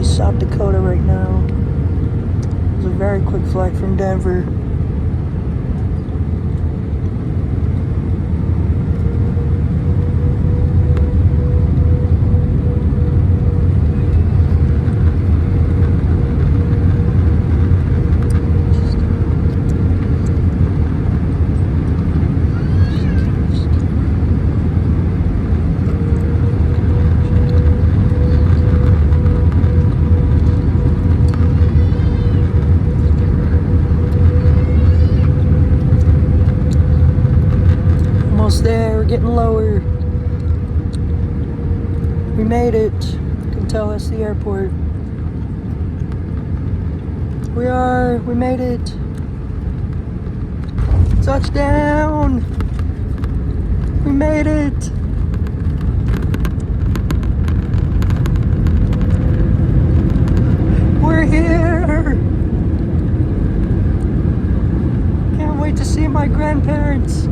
South Dakota right now. It's a very quick flight from Denver. Almost there, we're getting lower. We made it. You can tell that's the airport. We made it. Touchdown! We made it! We're here! Can't wait to see my grandparents.